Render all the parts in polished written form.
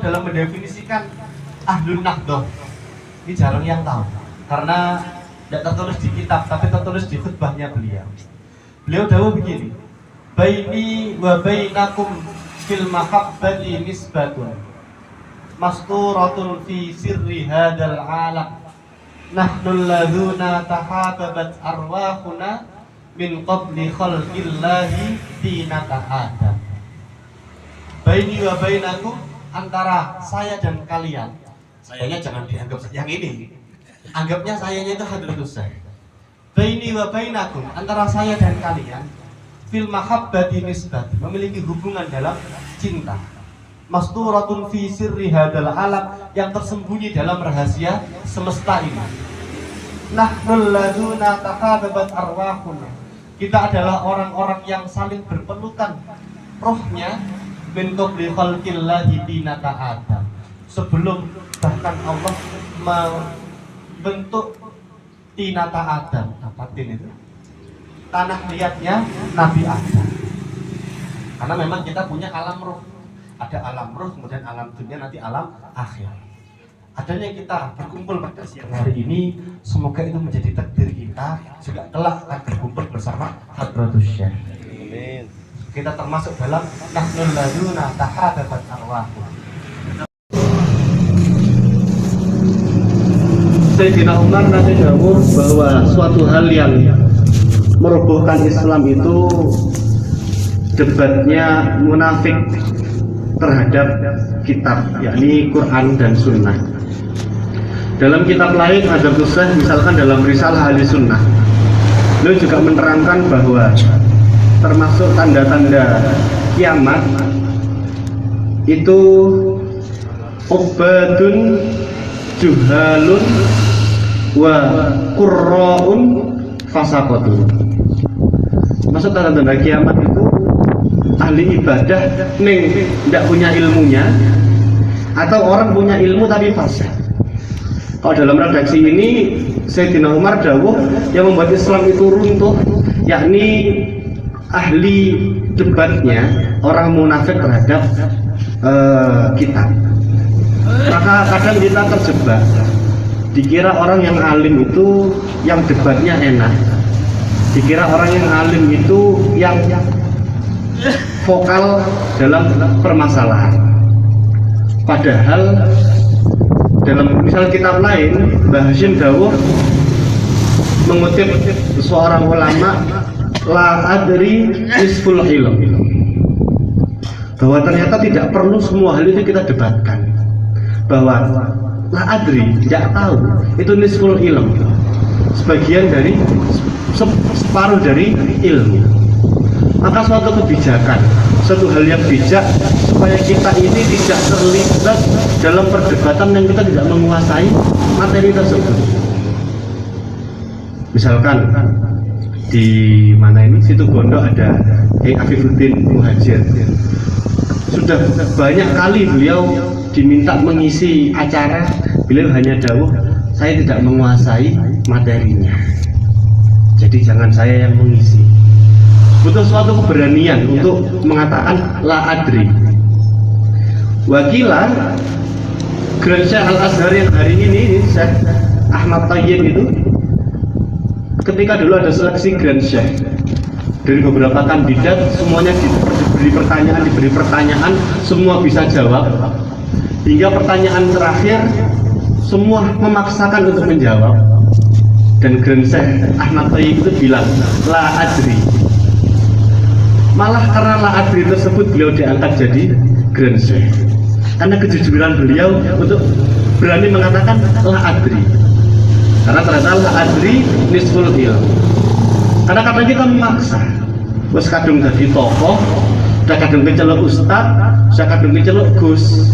dalam mendefinisikan ahlun nahdhah ini jarang yang tahu karena tidak tertulis di kitab tapi tertulis di khutbahnya beliau. Beliau dawuh begini, baini wa bainakum fil mahabbati nisbatun masturatun fi sirri hadzal alam nahnu alladhuna tahababat arwahuna min qabli khalqillahi tinata adam. Baini wa bainakum, antara saya dan kalian. Sayanya jangan dianggap yang ini. Anggapnya sayanya itu hadratus saya. Baini wa bainakum, antara saya dan kalian fil mahabbati nisbat, memiliki hubungan dalam cinta. Masturatun fi sirri hadal alam, yang tersembunyi dalam rahasia semesta ini. Nahnul laduna tahababat arwahuna, kita adalah orang-orang yang saling berpelukan rohnya min qabli khalqillahi tinata adam, sebelum bahkan Allah membentuk tinata adam. Apa tin itu? Tanah liatnya Nabi Adam. Karena memang kita punya alam roh, ada alam roh, kemudian alam dunia, nanti alam akhir. Adanya kita berkumpul pada siang hari ini, semoga itu menjadi takdir kita juga kelak akan berkumpul bersama Hadratus Syekh. Amin. Kita termasuk dalam nahnul laduna tahababat arwahu. Sayyidina Umar nanti dawuh bahwa suatu hal yang merobohkan Islam itu debatnya munafik terhadap kitab, yakni Quran dan Sunnah. Dalam kitab lain ada kisah, misalkan dalam Risalah Ahli Sunnah, beliau juga menerangkan bahwa termasuk tanda-tanda kiamat itu ubadun juhalun wa qurra'un fasaqatun. Maksud tanda-tanda kiamat itu ahli ibadah ning tidak punya ilmunya, atau orang punya ilmu tapi fasik. Kalau dalam redaksi ini Sayyidina Umar dawuh yang membuat Islam itu runtuh yakni ahli debatnya orang munafik terhadap kitab. Maka kadang kita terjebak, dikira orang yang alim itu yang debatnya enak, dikira orang yang alim itu yang vokal dalam permasalahan. Padahal dalam misal kitab lain Mbah Hasyim dawuh mengutip seorang ulama, la adri nisful ilm, bahwa ternyata tidak perlu semua hal itu kita debatkan, bahwa la adri, tidak tahu, itu nisful ilm, sebagian dari separuh dari ilmu. Maka suatu kebijakan, suatu hal yang bijak supaya kita ini tidak terlibat dalam perdebatan yang kita tidak menguasai materi tersebut. Misalkan di mana ini, situ Bondo ada Afifuddin Muhajir. Sudah banyak kali beliau diminta mengisi acara, beliau hanya dawuh, saya tidak menguasai materinya, jadi jangan saya yang mengisi. Butuh suatu keberanian untuk mengatakan la adri. Wakilah Grand Syekh Al-Azhar yang hari ini Syekh Ahmad Thayyib itu, ketika dulu ada seleksi Grand Syekh dari beberapa kandidat, semuanya diberi pertanyaan, semua bisa jawab, hingga pertanyaan terakhir semua memaksakan untuk menjawab, dan Grand Syekh Ahmad Thayyib itu bilang la adri. Malah karena la adri tersebut beliau diangkat jadi Grand Syekh, karena kejujuran beliau untuk berani mengatakan la adri. Karena ternyata la adri nisful ilm. Karena kadang kita memaksa, wes kadung jadi tokoh, udah kadung kecelok ustad, udah kadung kecelok gus,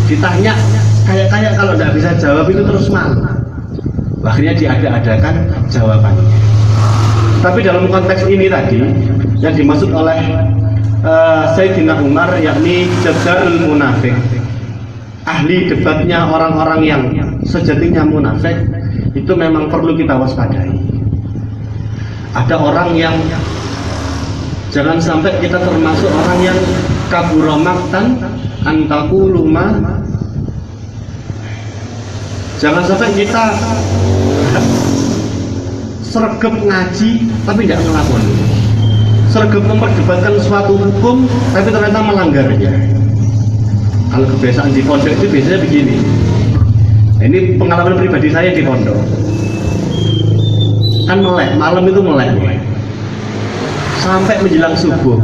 ditanya kayak kalau tidak bisa jawab itu terus malu, akhirnya diada-adakan jawabannya. Tapi dalam konteks ini tadi yang dimaksud oleh Sayyidina Umar yakni jazaul munafik, ahli debatnya orang-orang yang sejatinya munafik, itu memang perlu kita waspadai. Ada orang yang jangan sampai kita termasuk orang yang kaburo maktan Antaqulu ma, jangan sampai kita sregep ngaji tapi tidak ngelakoni, sregep memperdebatkan suatu hukum tapi ternyata melanggarnya. Kalau kebiasaan di pondok itu biasanya begini. Ini pengalaman pribadi saya di pondok. Kan melek, malam itu melek sampai menjelang subuh.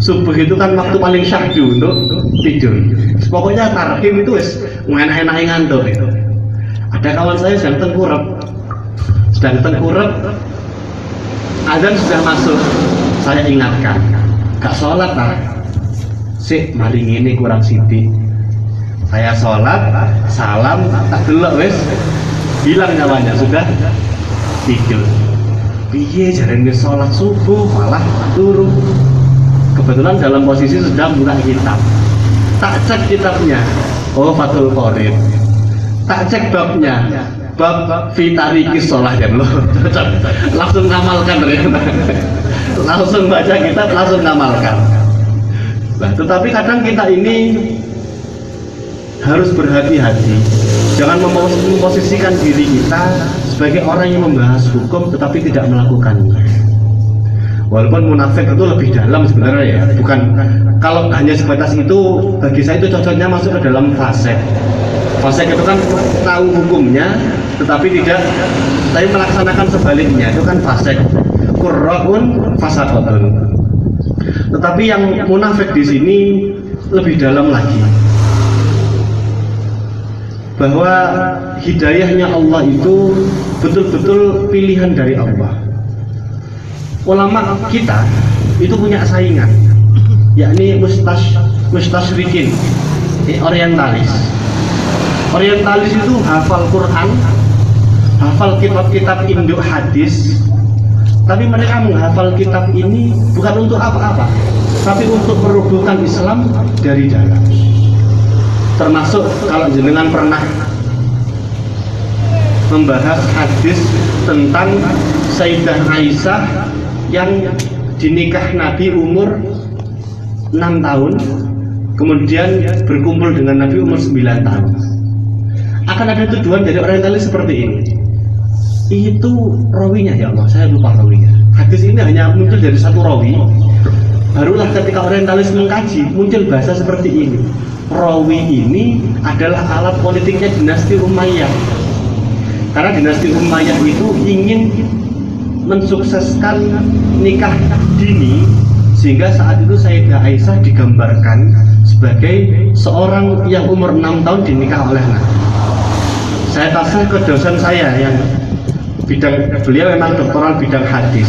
Subuh itu kan waktu paling syahdu untuk tidur. Pokoknya tarhim itu wis enak-enak ngantuk itu. Ada kawan saya sedang tengkurap, azan sudah masuk. Saya ingatkan, gak sholat lah. Sik, maling ini kurang sithik. Saya sholat, salam, tak delok wis hilang nyawanya, sudah tidur. Piye jarene sholat subuh malah turu. Kebetulan dalam posisi sedang buka kitab. Tak cek kitabnya, oh Fathul Qorib. Tak cek babnya, bab fitariki sholah ya loh. Langsung ngamalkan ternyata. Langsung baca kitab, langsung ngamalkan. Nah, tetapi kadang kita ini harus berhati-hati. Jangan memposisikan diri kita sebagai orang yang membahas hukum tetapi tidak melakukannya. Walaupun munafik itu lebih dalam sebenarnya ya. Bukan, kalau hanya sebatas itu, bagi saya itu cocoknya masuk ke dalam fasik. Fasik itu kan tahu hukumnya tetapi melaksanakan sebaliknya, itu kan fasik. Qurra'un fasaqatun. Tetapi yang munafik di sini lebih dalam lagi, bahwa hidayahnya Allah itu betul-betul pilihan dari Allah. Ulama kita itu punya saingan, yakni mustasyrikin, orientalis. Orientalis itu hafal Quran, hafal kitab-kitab induk hadis, tapi mereka menghafal kitab ini bukan untuk apa-apa, tapi untuk merubuhkan Islam dari dalam. Termasuk kalau jenengan pernah membahas hadis tentang Sayyidah Aisyah yang dinikah Nabi umur 6 tahun, kemudian berkumpul dengan Nabi umur 9 tahun. Akan ada tuduhan dari orientalis seperti ini. Itu rawinya ya Allah, saya lupa rawinya. Hadis ini hanya muncul dari satu rawi. Barulah ketika orientalis mengkaji, muncul bahasa seperti ini. Rawi ini adalah alat politiknya dinasti Umayyah. Karena dinasti Umayyah itu ingin mensukseskan nikah dini, sehingga saat itu Sayyidah Aisyah digambarkan sebagai seorang yang umur 6 tahun dinikah oleh Nabi. Saya tanya ke dosen saya yang beliau memang doktoral bidang hadis.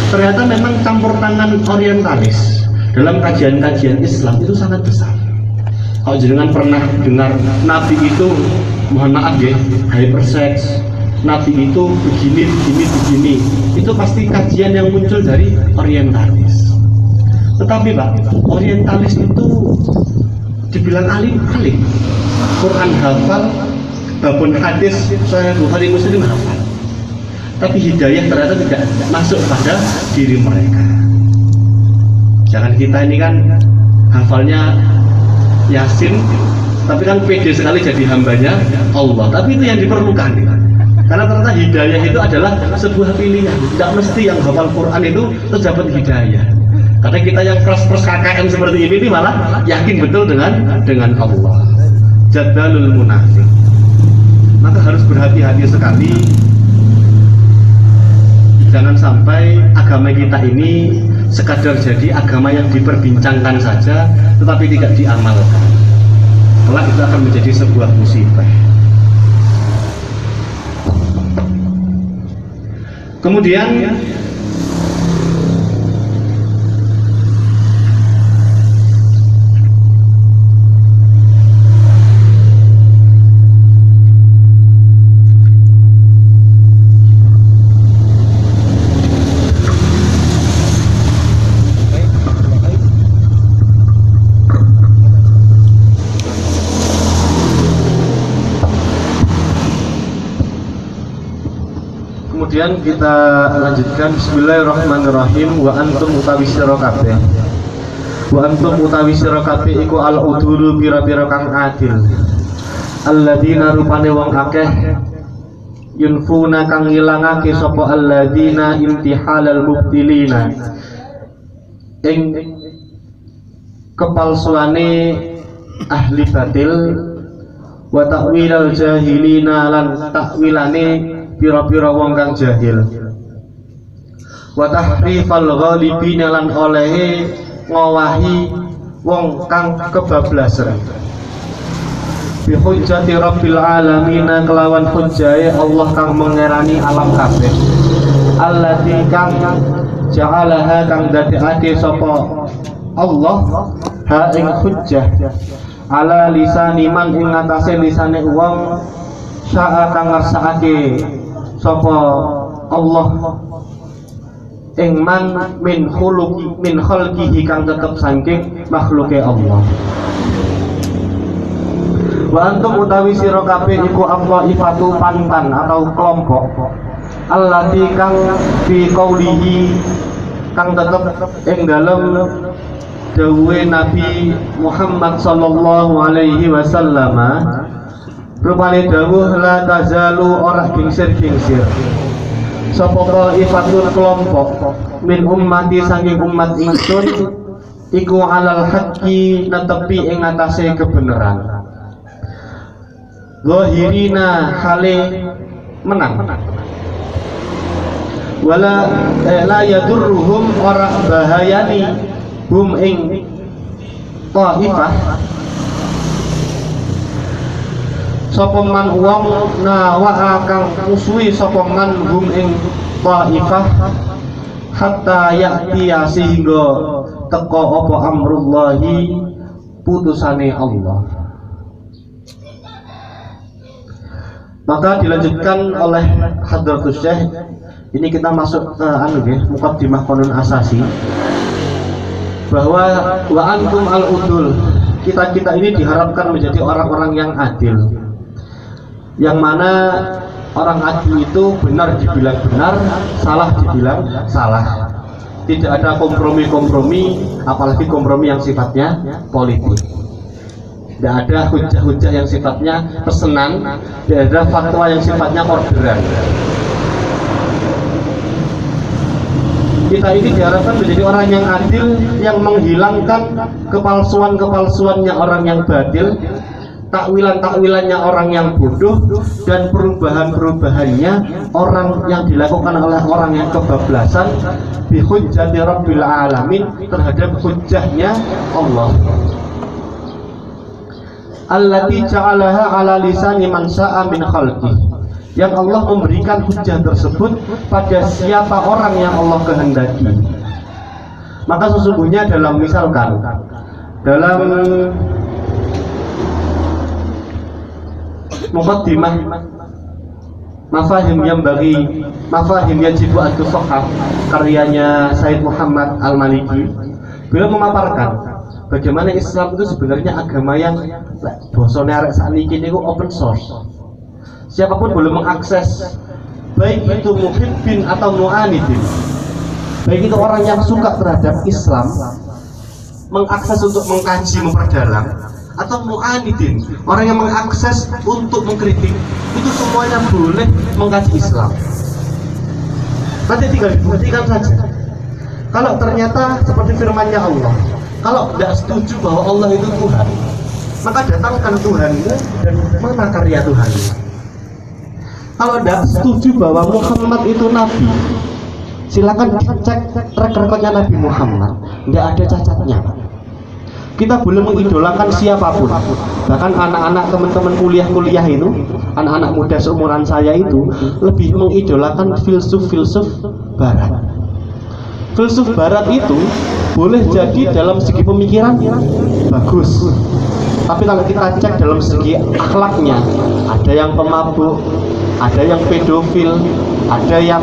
Ternyata memang campur tangan orientalis dalam kajian-kajian Islam itu sangat besar. Kalau jenengan pernah dengar Nabi itu, mohon maaf ya, hypersex, Nabi itu begini, itu pasti kajian yang muncul dari orientalis. Tetapi Pak, orientalis itu dibilang alim, Quran hafal, babun hadis Sahih Bukhari Muslim hafal, tapi hidayah ternyata tidak masuk pada diri mereka. Jangan kita ini kan hafalnya Yasin, tapi kan pede sekali jadi hambanya Allah. Tapi itu yang diperlukan, karena ternyata hidayah itu adalah sebuah pilihan. Tidak mesti yang hafal Quran itu terus dapat hidayah. Karena kita yang pros KKM seperti ini malah yakin betul dengan Allah. Jadalul munafik. Maka harus berhati-hati sekali. Jangan sampai agama kita ini sekadar jadi agama yang diperbincangkan saja tetapi tidak diamalkan. Kelak itu akan menjadi sebuah musibah. Kemudian Kemudian kita lanjutkan. Bismillahirrahmanirrahim. Wa antum utawi sira kabeh Wa antum utawi sira kabeh iku al udulu pira-pira kang adil. Alladzina rupane wong akeh yunfuna kang ngilangake sapa alladzina imtihalal mubtilina ing kepalsuane ahli batil wa takwilal jahilina lan takwilane pira-pira wong kang jahil wa tahrifal ghalibina lan olehe ngowahi wong kang kebablasan bi hujjati rabbil alamin kelawan hujjahe Allah kang mengerani alam kabeh allati kang ja'alaha kang dadekake sapa Allah ha ing hujjah ala lisani man ing atase lisane wong sa'a kang ngersakake sapa Allah ing man min khalqihi kang tetep saking makhluke Allah. Wa antum utawi sira kabeh iku ifatu pantan atau kelompok allati kang fi qaulihi kang tetep ing dalem dawuhe Nabi Muhammad sallallahu alaihi wasallam rupane dawuh la tazalu ora gingsir-gingsir sapa ifatun kelompok min ummati saking umat ingsun iku alal haqqi netepi ing atase kebenaran zahirina hale menang wala la yadurruhum ora bahayani hum ing taifah sapa man wong nawa kang musuhi sapa man hum ing taifah hatta ya'ti sehingga teka apa amrullahi putusane Allah. Maka dilanjutkan oleh Hadratus Syekh. Ini kita masuk muqaddimah qanun asasi bahwa wa antum al udul, kita ini diharapkan menjadi orang-orang yang adil, yang mana orang adil itu benar dibilang benar, salah dibilang salah, tidak ada kompromi-kompromi, apalagi kompromi yang sifatnya politik. Tidak ada hujah-hujah yang sifatnya pesanan, tidak ada fatwa yang sifatnya orderan. Kita ini diharapkan menjadi orang yang adil, yang menghilangkan kepalsuan-kepalsuannya orang yang badil, takwilan-takwilannya orang yang bodoh, dan perubahan-perubahannya orang yang dilakukan oleh orang yang kebablasan bi hujjati rabbil alamin terhadap hujjahnya Allah. Allati ja'alaha ala lisani man sya'a min khalqi, yang Allah memberikan hujjah tersebut pada siapa orang yang Allah kehendaki. Maka sesungguhnya dalam misalkan dalam muqaddimah mafahim yajibu at-tushahhah karyanya Said Muhammad Al-Maliki, beliau memaparkan bagaimana Islam itu sebenarnya agama yang bosone arek sakniki niku open source. Siapapun boleh mengakses, baik itu muhibbin atau mu'anidin, baik itu orang yang suka terhadap Islam, mengakses untuk mengkaji, memperdalam, atau mu'anidin, orang yang mengakses untuk mengkritik, itu semuanya boleh mengkaji Islam. Nanti tinggal dibuktikan saja. Kalau ternyata seperti firman-Nya Allah, kalau tidak setuju bahwa Allah itu Tuhan, maka datangkan Tuhanmu dan mana karya Tuhanmu. Kalau tidak setuju bahwa Muhammad itu Nabi, silakan dicek track recordnya Nabi Muhammad, tidak ada cacatnya. Kita boleh mengidolakan siapapun, bahkan anak-anak teman-teman kuliah itu, anak-anak muda seumuran saya itu lebih mengidolakan filsuf Barat. Filsuf Barat itu boleh jadi dalam segi pemikiran bagus, tapi kalau kita cek dalam segi akhlaknya, ada yang pemabuk, ada yang pedofil, ada yang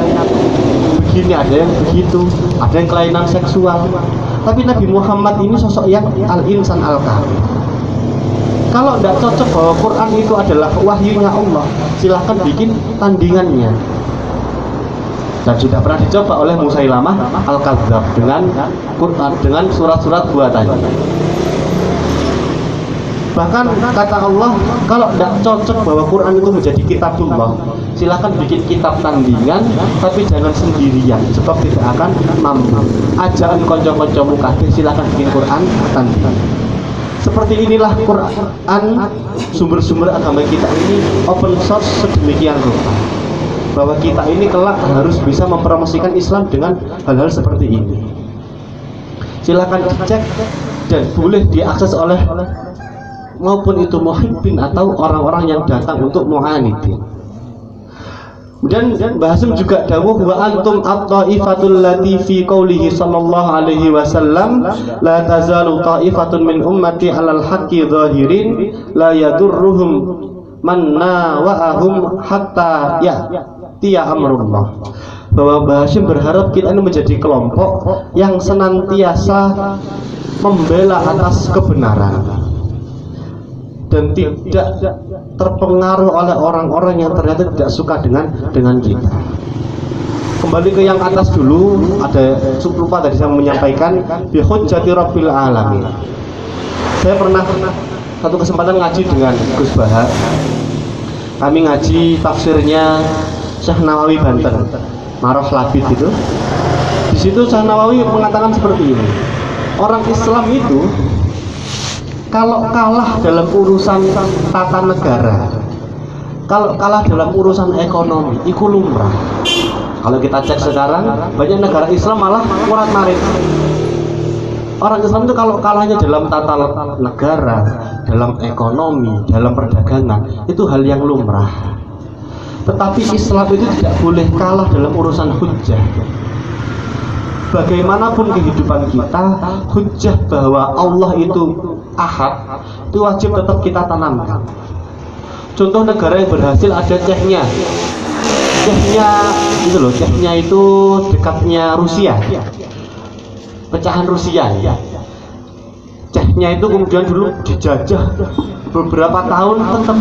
begini, ada yang begitu, ada yang kelainan seksual. Tapi Nabi Muhammad ini sosok yang al-insan al-kamil. Kalau tidak cocok bahwa Quran itu adalah wahyunya Allah, silahkan bikin tandingannya. dan sudah pernah dicoba oleh Musailamah Al-Kadzdzab dengan Quran, dengan surat-surat buatannya. Bahkan kata Allah, kalau tidak cocok bahwa Quran itu menjadi kitabullah, silakan bikin kitab tandingan, tapi jangan sendirian, sebab tidak akan mampu. Ajaran konco-koncomu kabeh, silakan bikin Quran tandingan. Seperti inilah Quran, sumber-sumber agama kita ini open source sedemikian rupa, bahwa kita ini kelak harus bisa mempromosikan Islam dengan hal-hal seperti ini. Silakan dicek dan boleh diakses oleh maupun itu muhibbin atau orang-orang yang datang untuk mu'anidin. Kemudian Bahasim juga dawuh wa antum at-taifatul lati fi qoulihi sallallahu alaihi wasallam la tazalu taifatun min ummati 'alal haqqi zahirin la yadurruhum man nawa'ahum hatta ya'tiya amrullah. Bahwa Bahasim berharap kita ini menjadi kelompok yang senantiasa membela atas kebenaran dan tidak terpengaruh oleh orang-orang yang ternyata tidak suka dengan kita. Kembali ke yang atas dulu, ada lupa tadi saya menyampaikan bi hujjati rabbil alamin. Saya pernah satu kesempatan ngaji dengan Gus Bahar. Kami ngaji tafsirnya Syekh Nawawi Banten, Maroh Labid itu. Di situ Syekh Nawawi mengatakan seperti ini. Orang Islam itu kalau kalah dalam urusan tata negara, kalau kalah dalam urusan ekonomi, itu lumrah. Kalau kita cek sekarang, banyak negara Islam malah murat marit. Orang Islam itu kalau kalahnya dalam tata negara, dalam ekonomi, dalam perdagangan, itu hal yang lumrah. Tetapi Islam itu tidak boleh kalah dalam urusan hujjah. Bagaimanapun kehidupan kita, hujjah bahwa Allah itu ahad itu wajib tetap kita tanamkan. Contoh negara yang berhasil ada Chechnya. Chechnya itu loh, Chechnya itu dekatnya Rusia, pecahan Rusia ya. Chechnya itu kemudian dulu dijajah beberapa tahun, tetap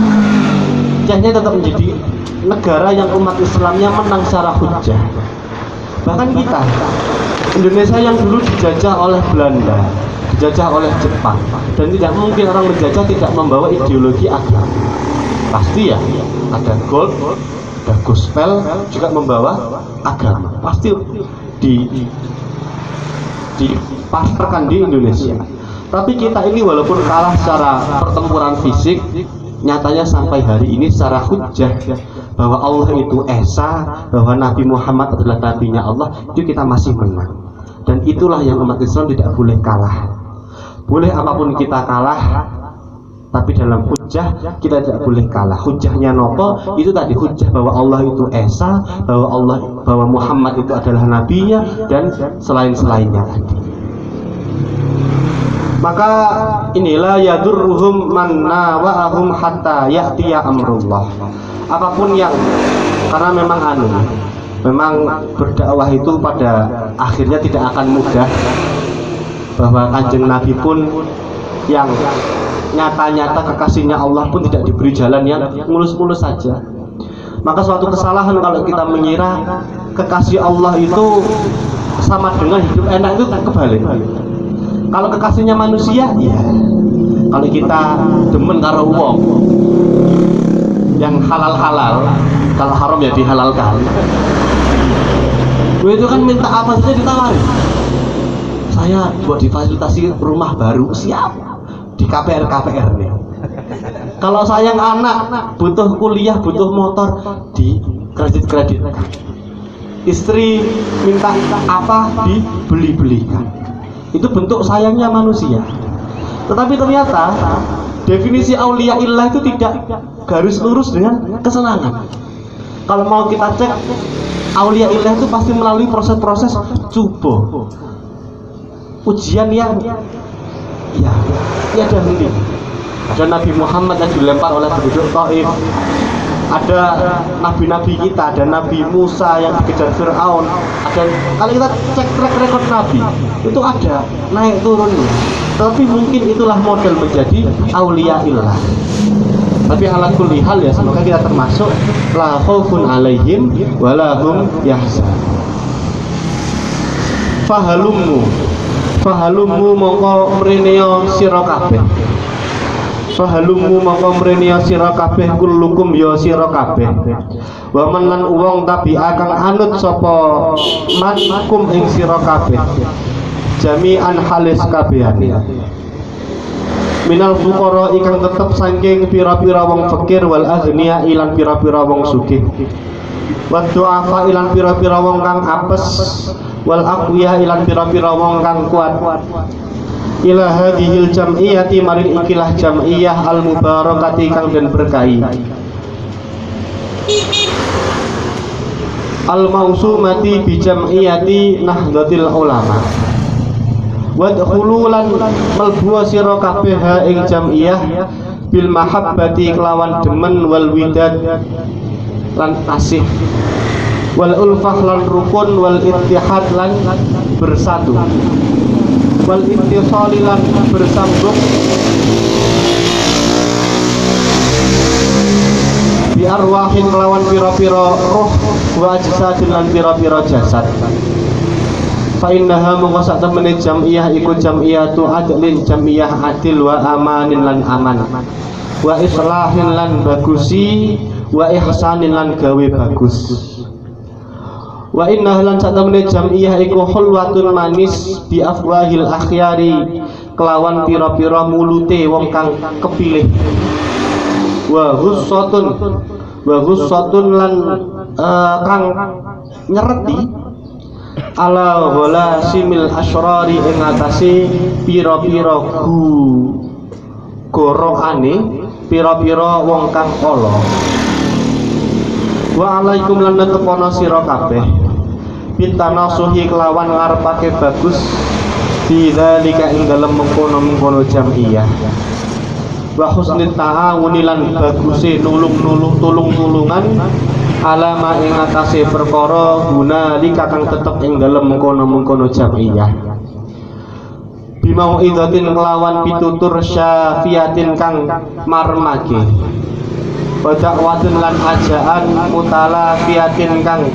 Chechnya tetap menjadi negara yang umat Islamnya menang secara hujjah. Bahkan kita Indonesia yang dulu dijajah oleh Belanda, dijajah oleh Jepang, dan tidak mungkin orang menjajah tidak membawa ideologi agama. Pasti ya, ada gold, ada gospel, juga membawa agama. Pasti dipasarkan di Indonesia. Tapi kita ini walaupun kalah secara pertempuran fisik, nyatanya sampai hari ini secara hujjah bahwa Allah itu Esa, bahwa Nabi Muhammad adalah nabinya Allah, itu kita masih menang. Dan itulah yang umat Islam tidak boleh kalah. Boleh apapun kita kalah, tapi dalam hujjah kita tidak boleh kalah. Hujjahnya nopo? Itu tadi hujjah bahwa Allah itu Esa, bahwa Muhammad itu adalah nabinya, dan selain-selainnya tadi. Maka inilah yadurruhum man nawa'ahum hatta ya'tiya amrullah. Apapun yang, karena memang berdakwah itu pada akhirnya tidak akan mudah, bahwa Kanjeng Nabi pun yang nyata-nyata kekasihnya Allah pun tidak diberi jalan yang mulus-mulus saja. Maka suatu kesalahan kalau kita mengira kekasih Allah itu sama dengan hidup enak, itu kebalik. Kalau kekasihnya manusia, ya kalau kita demen karo wong yang halal-halal, kalau haram ya dihalalkan. Gue itu kan minta apa saja ditawarin. Saya buat difasilitasi rumah baru, siap di KPR nih. Kalau sayang anak butuh kuliah, butuh motor, di kredit. Istri minta apa, dibeli-belikan. Itu bentuk sayangnya manusia. Tetapi ternyata definisi aulia illah itu tidak garis lurus dengan kesenangan. Kalau mau kita cek, aulia illah itu pasti melalui proses-proses cubo, ujian yang ya dahulu. Ada Nabi Muhammad yang dilempar oleh penduduk Taif, ada nabi-nabi kita, ada Nabi Musa yang dikejar Fir'aun. Ada, kalau kita cek track record Nabi itu ada naik turun, tapi mungkin itulah model menjadi aulia illah. Tapi ala kulli hal ya, semoga kita termasuk la khaufun alaihim wala hum yahzan. Fahalummu mongko mreneo sira kabeh. Fahalummu mongko mreneo sira kabeh kullukum ya sira kabeh. Wa man lan wong tabi'a kang anut sapa man kum ing sira kabeh. Jami'an halis kabehane. Minal fuqara ikang tetep saking pira-pira wong fakir wal aghnia ilan pira-pira wong sugih. Wa du'afa ilan pira-pira wong kang apes wal aqwiya ilan pira-pira wong kang kuat. Ila hadhil jam'iyati maring ikilah jam'iyah al mubarakati kang den berkahi. Al mausumati bi jam'iyati Nahdlatul Ulama. Wadkhulu lan mlebu sira kabeh ing jam'iyah bil mahabbati kelawan demen wal widad lan kasih wal ulfah lan rukun wal ittihad lan bersatu wal ittisali lan bersambung bi arwahin kelawan pira-pira roh wa ajsadin lan pira-pira jasad. Fa innaha mongko sak temene jam'iyah iku jam'iyatu adlin jam'iyah adil wa amanin lan aman wa islahin lan bagusi wa ihsanin lan gawe bagus. Wa innaha lan sak temene jam'iyah iku hulwatun manis bi afwahil akhyari kelawan pira-pira mulute wong kang kepilih. Wa hussatun lan kang nyereti ala wala simil asyrari ing atase pira-pira goroane pira-pira wong kang ala. Wa alaikum lan tepono sira kabeh bitanasuhi kelawan ngarepake bagus bidzalika ing dalem mengkono-mengkono jam'iyah. Wa husnit ta'awuni lan baguse tulung-tulungan alama ing atase perkara guna lika kang tetep ing dalem mengkono-mengkono jam'iyah. Bimau idzatin kelawan pitutur syafiatin kang marmake. Wa da'watun lan ajaan mutalafiatin kang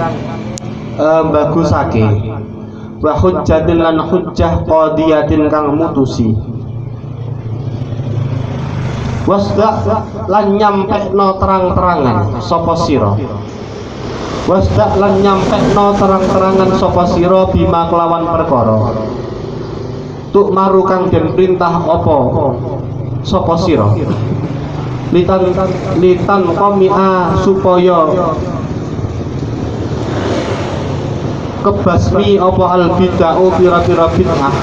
bagusake. Wa hujjatin lan hujjah qadiyatin kang mutusi. Wasda lan nyampekno terang-terangan sapa sira. Wasda lan nyampekno terang-terangan sapa sira bima kelawan perkara. Tuk maru kang den perintah apa sapa sira. Litan qomia supaya kebasmi apa al bid'ah pira-pira bid'ah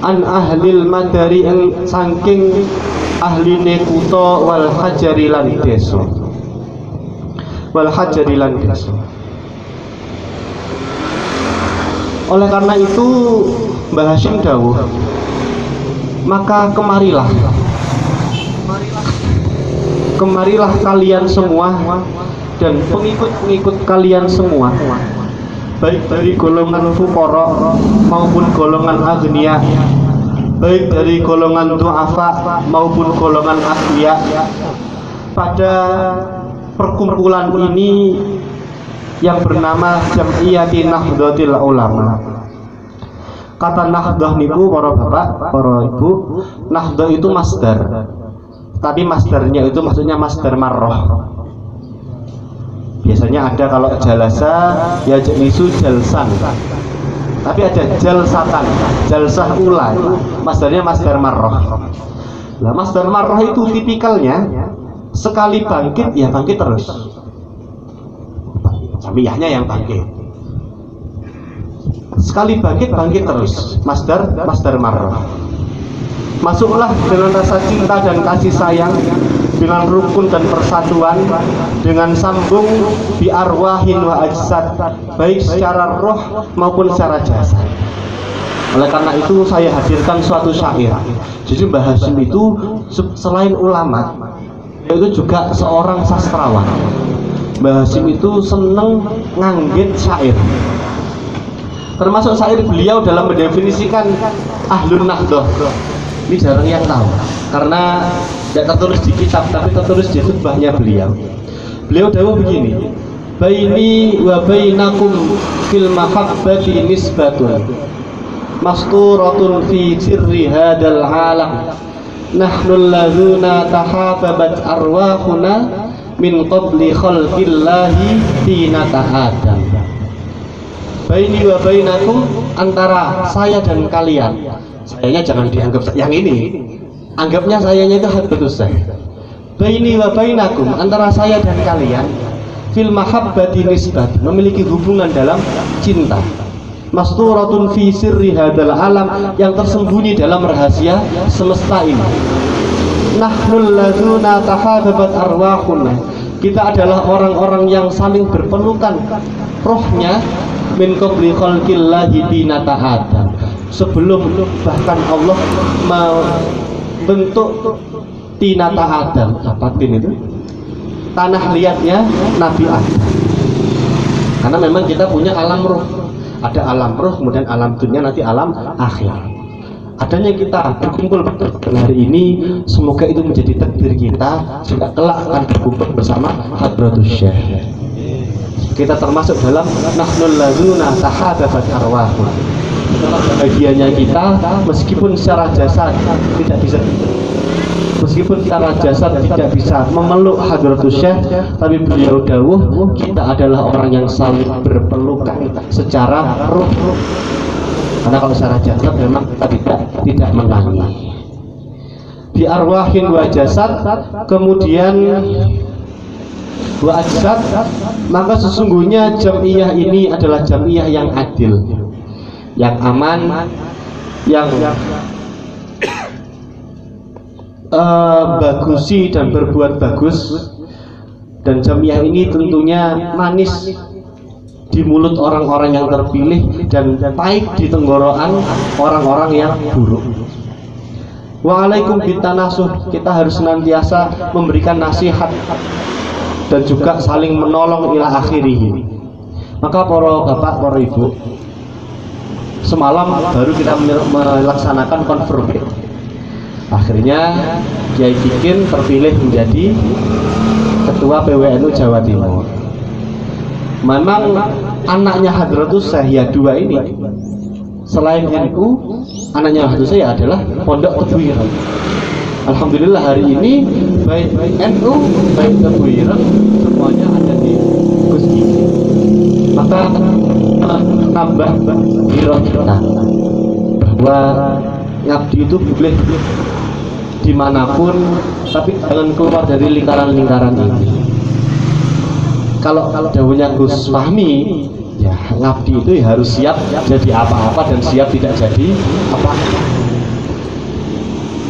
an ahlil madari ing saking ahline kutha wal hajari lan desa. Oleh karena itu Mbah Hasyim dawuh, maka kemarilah kalian semua dan pengikut-pengikut kalian semua, baik dari golongan fuqara maupun golongan aghnia, baik dari golongan du'afa maupun golongan aghnia, pada perkumpulan ini yang bernama Jam'iyati Nahdlatul Ulama. Kata nahdah niku para bapak, para ibu, nahdah itu masdar. Tapi masdarnya itu maksudnya masdar marroh. Biasanya ada kalau jalasa ya jenisu jalsan. Tapi ada jalsatan, jalsah ula, masdarnya masdar marroh. Nah, masdar marroh itu tipikalnya sekali bangkit ya bangkit terus. Jamiyahnya yang bangkit. Sekali bangkit terus. Masdar marroh. Masuklah dengan rasa cinta dan kasih sayang, dengan rukun dan persatuan, dengan sambung bi arwahin wa ajsad, baik secara roh maupun secara jasad. Oleh karena itu saya hadirkan suatu syair. Jadi Mbah Hasyim itu selain ulama, itu juga seorang sastrawan. Mbah Hasyim itu seneng nganggit syair. Termasuk syair beliau dalam mendefinisikan ahlun nahdoh. Ini jarang yang tahu, karena Tidak tertulis di kitab, tapi tertulis di khutbahnya beliau. Beliau dawuh begini, baini wa bainakum fil mahabbati nisbatun masturatun fi sirri hadal alam nahnu alladzuna tahababat arwahuna min qabli khalqillahi tinata adam. Baini wa bainakum, antara saya dan kalian. Sayanya jangan dianggap yang ini, anggapnya sayanya itu hadratus syekh. Baini wa bainakum, antara saya dan kalian fil mahabbati nisbat, memiliki hubungan dalam cinta. Masturatun fi sirri hadal alam, yang tersembunyi dalam rahasia semesta ini. Nahnul ladzuna tahababat arwahuna, kita adalah orang-orang yang saling berpelukan rohnya min qabli khalqillahi tinata adam, sebelum bahkan Allah membentuk tinata adam. Apa tin itu? Tanah liatnya Nabi Adam. Karena memang kita punya alam roh, ada alam roh, kemudian alam dunia, nanti alam akhir. Adanya kita berkumpul hari ini, semoga itu menjadi takdir kita juga kelak akan berkumpul bersama hadratus syekh. Kita termasuk dalam nahnul ladzuna tahababat arwahuna. Bagiannya kita, meskipun secara jasad tidak bisa, meskipun secara jasad tidak bisa memeluk hadratus syekh, tapi beliau dawuh kita adalah orang yang saling berpelukan secara ruh. Karena kalau secara jasad memang kita tidak menangi. Di arwahin wa jasad, kemudian wa ajsad, maka sesungguhnya jamiyah ini adalah jamiyah yang adil, yang aman, yang bagusi dan berbuat bagus. Dan jamiyah ini tentunya manis di mulut orang-orang yang terpilih dan pahit di tenggorokan orang-orang yang buruk. Waalaikum bitanasuh, kita harus senantiasa memberikan nasihat dan juga saling menolong ila akhirih. Maka para bapak, para ibu, semalam baru kita melaksanakan konfirmasi. Akhirnya Kiai Kikin terpilih menjadi Ketua PWNU Jawa Timur. Memang anaknya hadratus syekh ya dua ini, selain NU, anaknya hadratus syekh adalah Pondok Tebu Ireng. Alhamdulillah hari ini baik NU, baik Tebu Ireng, semuanya ada di Gus Kikin. Maka nambah giroh kita bahwa ngabdi itu boleh dimanapun, tapi jangan keluar dari lingkaran-lingkaran ini. Kalau dawuhnya Gus Fahmi, ya ngabdi itu ya harus siap jadi apa-apa dan siap tidak jadi apa.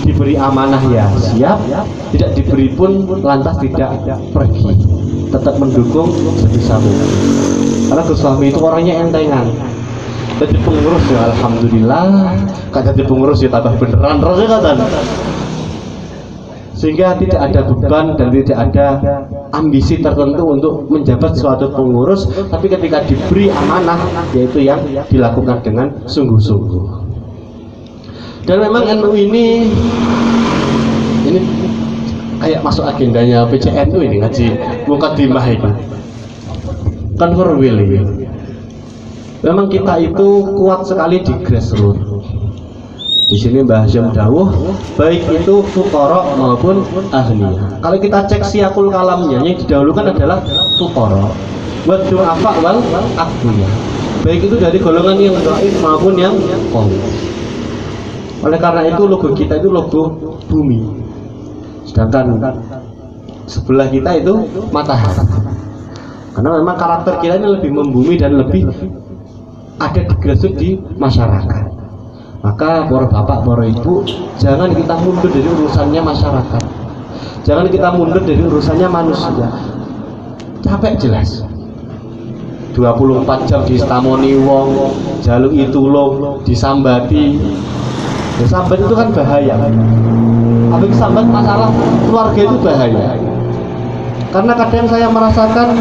Diberi amanah ya siap, tidak diberi pun lantas tidak pergi, tetap mendukung sebisa mungkin. Karena Gus Fahmi itu orangnya entengan. Jadi pengurus ya alhamdulillah, kata jadi pengurus ya tambah beneran terus ya kata. Sehingga tidak ada beban dan tidak ada ambisi tertentu untuk menjabat suatu pengurus, tapi ketika diberi amanah yaitu yang dilakukan dengan sungguh-sungguh. Dan memang NU ini kayak masuk agendanya PCNU ini, ngaji mukadimah ini kan Willy. Memang kita itu kuat sekali di grassroots. Di sini Mbah Hasyim dawuh baik itu fuqara maupun ahliyah. Kalau kita cek siakul kalamnya, yang didahulukan adalah fuqara, wa du'afa wal aqwiyah. Baik itu dari golongan yang dhaif maupun yang qawi. Oleh karena itu logo kita itu logo bumi, sedangkan sebelah kita itu matahari. Karena memang karakter kita ini lebih membumi dan lebih ada di grassroots di masyarakat. Maka para bapak, para ibu, jangan kita mundur dari urusannya masyarakat, jangan kita mundur dari urusannya manusia. Capek jelas 24 jam distamoni wong, jaluk itulung, disambati. Ya, sambat itu kan bahaya. Apalagi sambat masalah keluarga itu bahaya. Karena kadang saya merasakan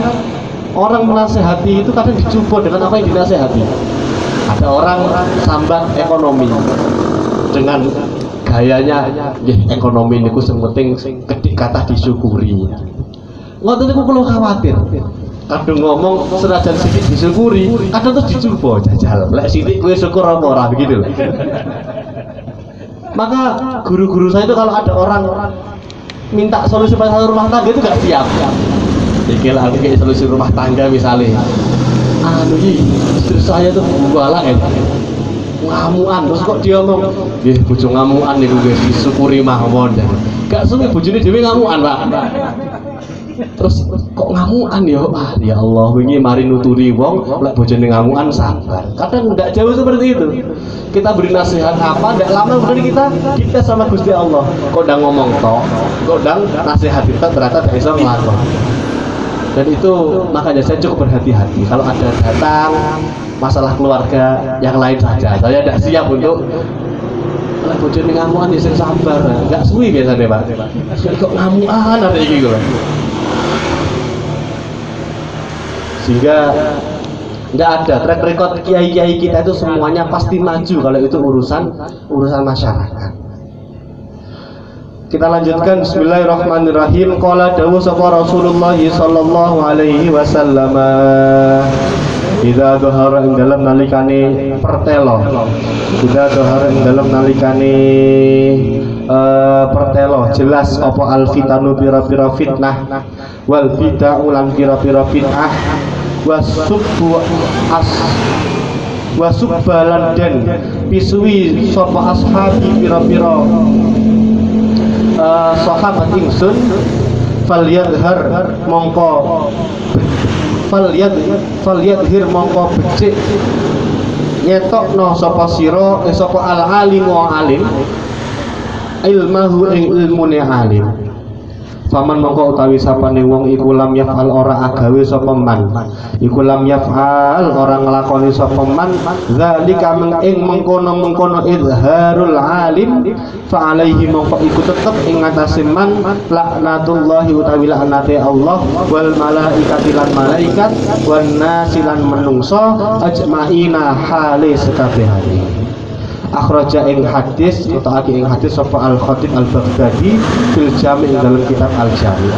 orang menasehati itu kadang dicoba dengan apa yang dinasehati. Ada orang sambat ekonomi dengan gayanya nggih ekonomi niku sing penting kedik kata disyukuri. Ngoten niku kula khawatir. Kadang ngomong senajan sithik disyukuri, kadang terus dicoba jajal. Lek sithik kowe syukur apa ora begitu loh. Maka guru-guru saya itu kalau ada orang minta solusi masalah rumah tangga itu gak siap. Iki lah kayak solusi rumah tangga misalnya. Istri saya tuh galak ya. Ngamuan terus kok dia ngomong, "Nggih, bojo ngamuan niku guys, disyukuri mawon." Gak suwe bojone dhewe ngamuan, Pak. Terus kok ngamuan ya? Ya Allah, wingi mari nuturi wong lek bojone ngamuan sabar. Kadang enggak jauh seperti itu. Kita beri nasihat apa, enggak lama kemudian kita sama Gusti Allah. Kok udah ngomong tok, kok udah nasihat kita ternyata tidak bisa melakukan. Dan itu makanya saya cukup berhati-hati kalau ada datang masalah keluarga yang lain saja. Saya tidak siap untuk kalau bojone ngamuan ya sabar. Enggak suwi biasanya, Pak. Kok ngamuan ada iki kok. Sehingga tidak ada track record kiai-kiai kita itu semuanya pasti maju kalau itu urusan masyarakat. Kita lanjutkan. Bismillahirrahmanirrahim. Qala dawuh sapa Rasulullah sallallahu alaihi wasallam, idza dhahara ing dalem nalikane pertelo, idza dhahara ing dalem nalikane pertelo jelas apa alfitanu pira-pira fitnah wal bid'ah ulan pira-pira bid'ah wasubbalan dan pisui sapa ashabi pira-pira sahabat ingsun falyadhar mongko falyadhir mongko becik nyetokno sapa sira sapa al-alimu alim ilmahu ing ilmune alim. Faman mongko utawi sapane wong iku lam yaf'al ora agawe sapa man, iku lam yaf'al ora nglakoni sapa man zalika ing mengkono-mengkono izharul alim fa alaihi mongko iku tetep ing ngatasé man laknatullahi utawi laknate Allah wal malaikati lan malaikat wan nasi lan menungso ajmaina hale sekabehane. Akhraja ing hadis utawa ing hadis sapa Al-Khatib Al-Baghdadi fil Jami' dalam kitab Al-Jami'.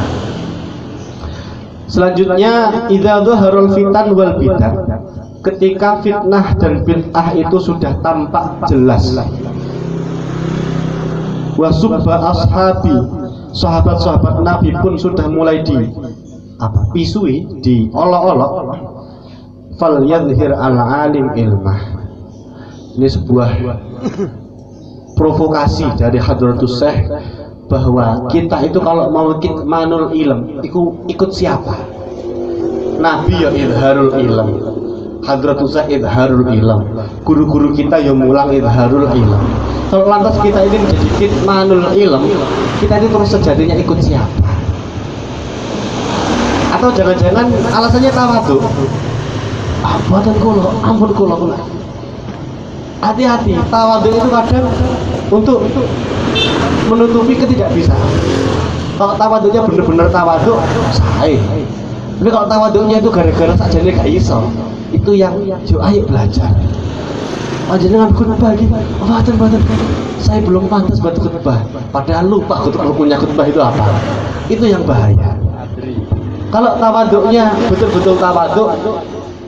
Selanjutnya idza dhaharul fitan wal bidah, ketika fitnah dan bid'ah itu sudah tampak jelas. Wa subba ashabi, sahabat-sahabat Nabi pun sudah mulai pisui, diolok-olok. Fal yadhhir al-alim ilmah. Ini sebuah provokasi dari Hadratus Syekh bahwa kita itu kalau mau manul ilm ikut siapa? Nabi ya idharul ilm, Hadratus Syekh idharul ilm, guru-guru kita yang mulang idharul ilm. Kalau lantas kita ini menjadi manul ilm, kita ini terus sejatinya ikut siapa? Atau jangan-jangan alasannya tawadhu? Ampun kulo. Hati-hati, tawadhu itu kadang untuk menutupi ketidakbisaan. Kalau tawadhunya benar-benar tawadhu, sae. Tapi kalau tawadhunya itu gara-gara sakjane gak iso, itu yang ayo belajar. Panjenengan khutbah iki, mboten. Saya belum pantas buat khutbah. Padahal lupa rukunnya khutbah itu apa. Itu yang bahaya. Kalau tawadhunya betul-betul tawadhu,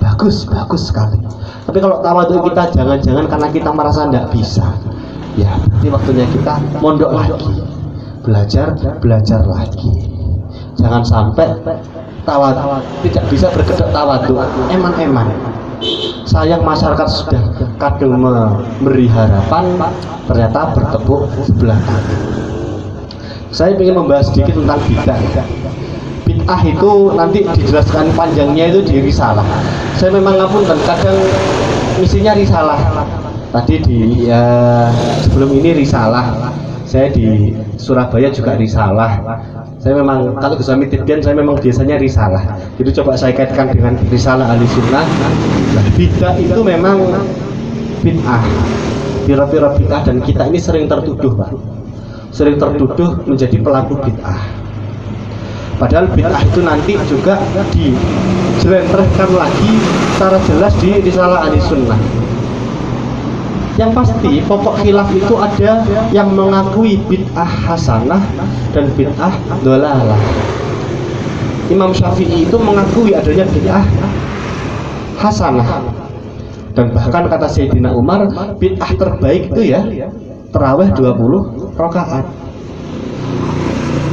bagus sekali. Tapi kalau tawadhu kita jangan-jangan karena kita merasa tidak bisa, ya berarti waktunya kita mondok lagi, belajar lagi. Jangan sampai tawadhu tidak bisa berkedok tawadhu, eman-eman. Sayang masyarakat sudah kadang memberi harapan, ternyata bertepuk sebelah tangan. Saya ingin membahas sedikit tentang bid'ah. Bid'ah itu nanti dijelaskan panjangnya itu di risalah. Saya memang ngapunten kadang misinya risalah. Tadi sebelum ini risalah. Saya di Surabaya juga risalah. Saya memang kalau Gus Hamid Tidjan saya memang biasanya risalah. Jadi coba saya kaitkan dengan risalah Ahlussunnah. Nah, bid'ah itu memang bid'ah. Pira-pira bid'ah dan kita ini sering tertuduh, Pak. Sering tertuduh menjadi pelaku bid'ah. Padahal bid'ah itu nanti juga dijelentrehkan lagi secara jelas di risalah Ahlussunnah. Yang pasti pokok khilaf itu ada yang mengakui bid'ah hasanah dan bid'ah dhalalah. Imam Syafi'i itu mengakui adanya bid'ah hasanah, dan bahkan kata Sayyidina Umar, bid'ah terbaik itu ya tarawih 20 rakaat.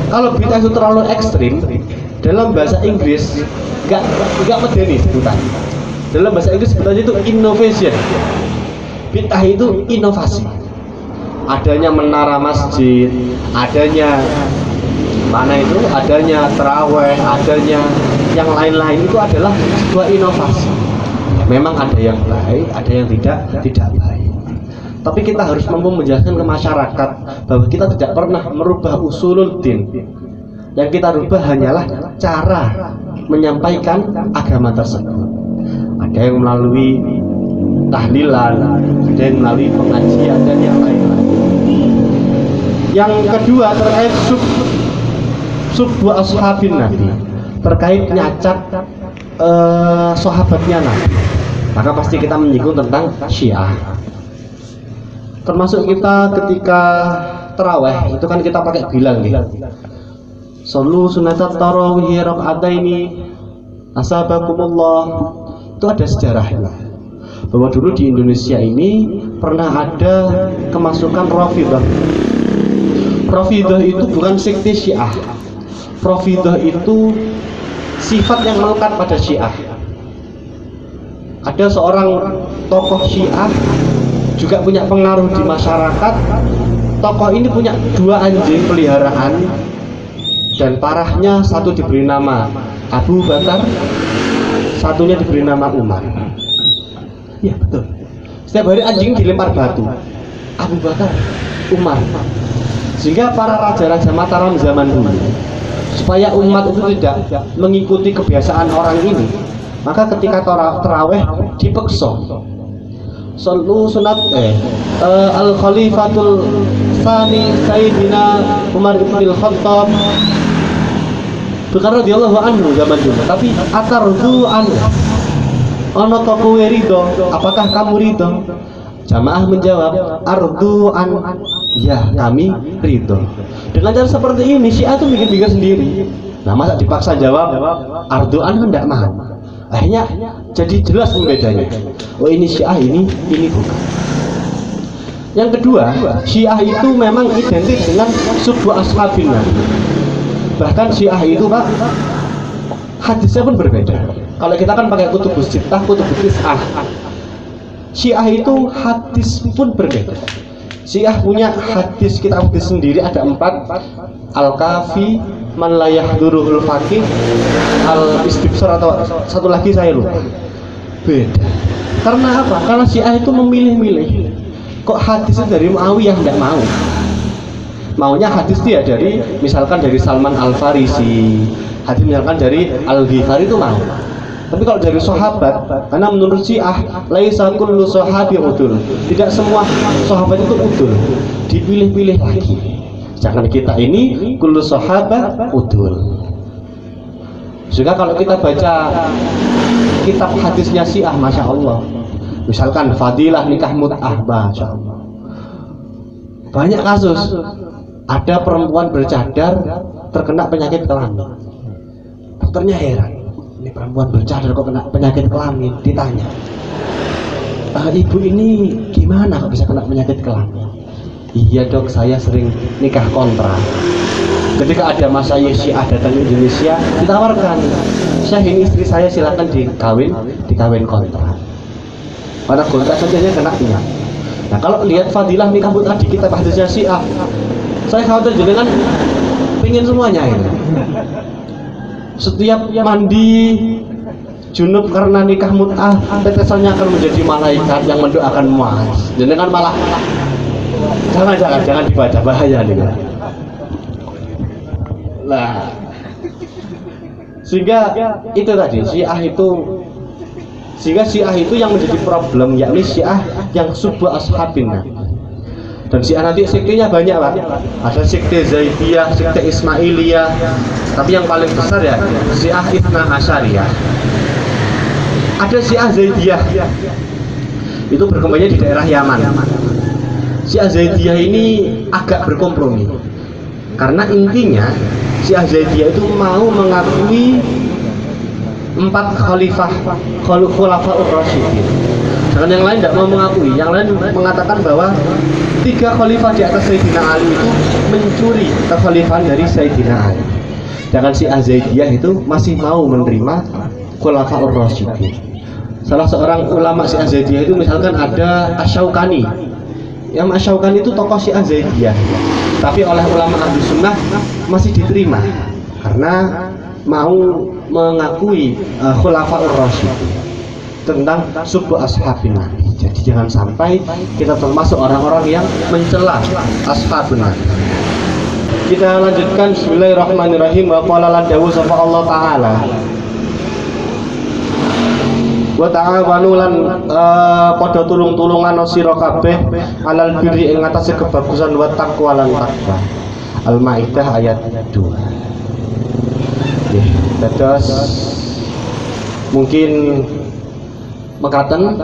Kalau bid'ah itu terlalu ekstrim, dalam bahasa Inggris enggak medeni sebutan. Dalam bahasa Inggris sebutannya itu innovation. Bid'ah itu inovasi. Adanya menara masjid, adanya adanya tarawih, adanya yang lain-lain itu adalah sebuah inovasi. Memang ada yang baik, ada yang tidak baik. Tapi kita harus mampu menjelaskan ke masyarakat bahwa kita tidak pernah merubah usulul din. Yang kita rubah hanyalah cara menyampaikan agama tersebut. Ada yang melalui tahlilan, ada yang melalui pengajian dan yang lain-lain. Yang kedua terkait subbu ashabin Nabi, terkait nyacat sahabatnya Nabi, maka pasti kita menyinggung tentang Syiah. Termasuk kita ketika tarawih itu kan kita pakai bilang nih, sallu sunatat tarawih raka'ataini asabakumullah. Itu ada sejarahnya bahwa dulu di Indonesia ini pernah ada kemasukan Rafidah. Rafidah itu bukan sekte Syiah. Rafidah itu sifat yang melekat pada Syiah. Ada seorang tokoh Syiah juga punya pengaruh di masyarakat. Tokoh ini punya 2 anjing peliharaan, dan parahnya satu diberi nama Abu Bakar, satunya diberi nama Umar. Ya betul. Setiap hari anjing dilempar batu. Abu Bakar, Umar. Sehingga para raja-raja Mataram zaman dulu, supaya umat itu tidak mengikuti kebiasaan orang ini, maka ketika taraweh dipeksa. Sallu sunat al khalifatul tsani Sayyidina Umar bin Khattab Bukan radhiyallahu anhu zaman dulu, tapi atardu anhu. Ono to kowe ridho, apakah kamu ridho? Jamaah menjawab, ardu an, ya kami ridho. Dengan cara seperti ini Syiah itu mikir-mikir sendiri. Nah masa dipaksa jawab ardu an hendak mau. Akhirnya jadi jelas pembedanya. Oh ini Syiah, ini bukan. Yang kedua, Syiah itu memang identik dengan sebuah ashabin Nabi. Bahkan Syiah itu Pak, hadisnya pun berbeda. Kalau kita kan pakai kutubus sittah, kutubus tis'ah. Syiah itu hadis pun berbeda. Syiah punya hadis, kitab hadis sendiri ada 4. Al-Kafi, Man la yahdurul faqih, Al-Istibsar, atau satu lagi saya lupa. Beda. Karena apa? Karena Syiah itu memilih-milih. Kok hadisnya dari Muawiyah tidak mau? Maunya hadis dia dari, misalkan dari Salman Al-Farisi, hadis misalkan dari Al-Ghifari itu mau. Tapi kalau dari sahabat, karena menurut Syiah laisa kullu sahabi udul, tidak semua sahabat itu udul, dipilih-pilih lagi. Jangan kita ini kullu sahabat udul. Sehingga kalau kita baca kitab hadisnya Syiah, Masya Allah, misalkan fadilah nikah mut'ah, Masya Allah, banyak kasus ada perempuan bercadar terkena penyakit kelamin. Dokternya heran, ini perempuan bercadar kok kena penyakit kelamin. Ditanya, ibu ini gimana kok bisa kena penyakit kelamin? Iya dok, saya sering nikah kontra. Ketika ada masyayikh Syiah datang ke Indonesia, ditawarkan, Syekh ini istri saya, silakan dikawin kontra. Pada kontra saja kena penyakit. Nah kalau lihat fadilah nikah mut'ah di kitab hadisnya Syiah, saya khawatir jenengan pengen semuanya ini. Setiap mandi junub karena nikah mut'ah, tetesannya akan menjadi malaikat yang mendoakan Muaz. Jenengan malah jangan dibaca, bahaya nih. Lah, sehingga itu tadi Syiah itu yang menjadi problem, yakni Syiah yang subuh ashabin Nabi. Dan Syiah nanti sektenya banyak Pak. Ada sekte Zaidiyah, sekte Ismailiyah, tapi yang paling besar ya Syiah Ithna Asyariyah. Ada Syiah Zaidiyah. itu berkembangnya di daerah Yaman. Syiah Zaidiyah ini agak berkompromi karena intinya Syiah Zaidiyah itu mau mengakui 4 khalifah khulafaur rasyidin. Sedangkan yang lain tidak mau mengakui. Yang lain mengatakan bahwa 3 khalifah di atas Sayyidina Ali itu mencuri kekhalifahan dari Sayyidina Ali. Sedangkan Syiah Zaidiyah itu masih mau menerima khulafaur rasyidin. Salah seorang ulama Syiah Zaidiyah itu misalkan ada Asy-Syaukani. Yang Asy-Syaukani itu tokoh Syiah Zaidiyah, tapi oleh ulama Ahlus Sunnah masih diterima karena mau mengakui khulafaur rasyidin tentang suku ashabin Nabi. Jadi jangan sampai kita termasuk orang-orang yang mencela ashabun Nabi. Kita lanjutkan. Bismillahirrahmanirrahim. Wa qala lan dawu sapa Allah taala, wa ta'awanu lan padha tulung-tulungan sira kabeh alal birri ing atase kebagusan wa taqwa lan takwa. Al-Maidah ayat 2. Nggih, dados mungkin mekaten,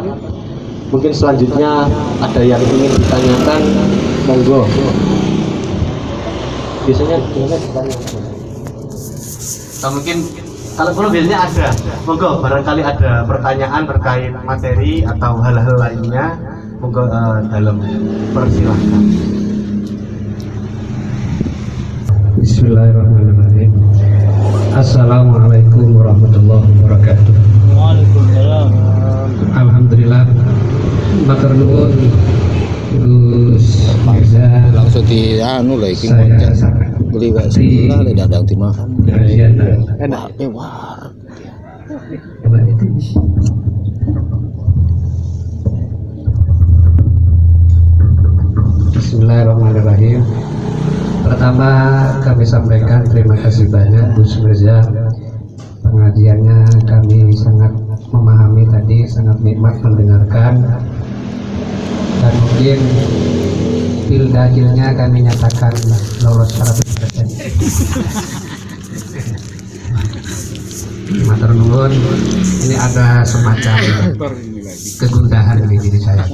mungkin selanjutnya ada yang ingin ditanyakan, monggo. Biasanya ditanyakan. Mungkin kalau biasanya ada, monggo barangkali ada pertanyaan terkait materi atau hal-hal lainnya, monggo dalam persilahkan. Bismillahirrahmanirrahim. Assalamualaikum warahmatullahi wabarakatuh. Waalaikumsalam. Alhamdulillah. Matur nuwun Gus Mirza. Langsung di anu lah iki Saya sangat beli wae sebelah le dadang dimakan. kajian Enak wah. Bismillahirrahmanirrahim. Pertama kami sampaikan terima kasih banyak Gus Mirza. Pengajiannya kami sangat memahami tadi, sangat nikmat mendengarkan, dan mungkin pil-dalilnya kami nyatakan lolos 100%. Matur nuwun, ini ada semacam kegundahan di diri saya.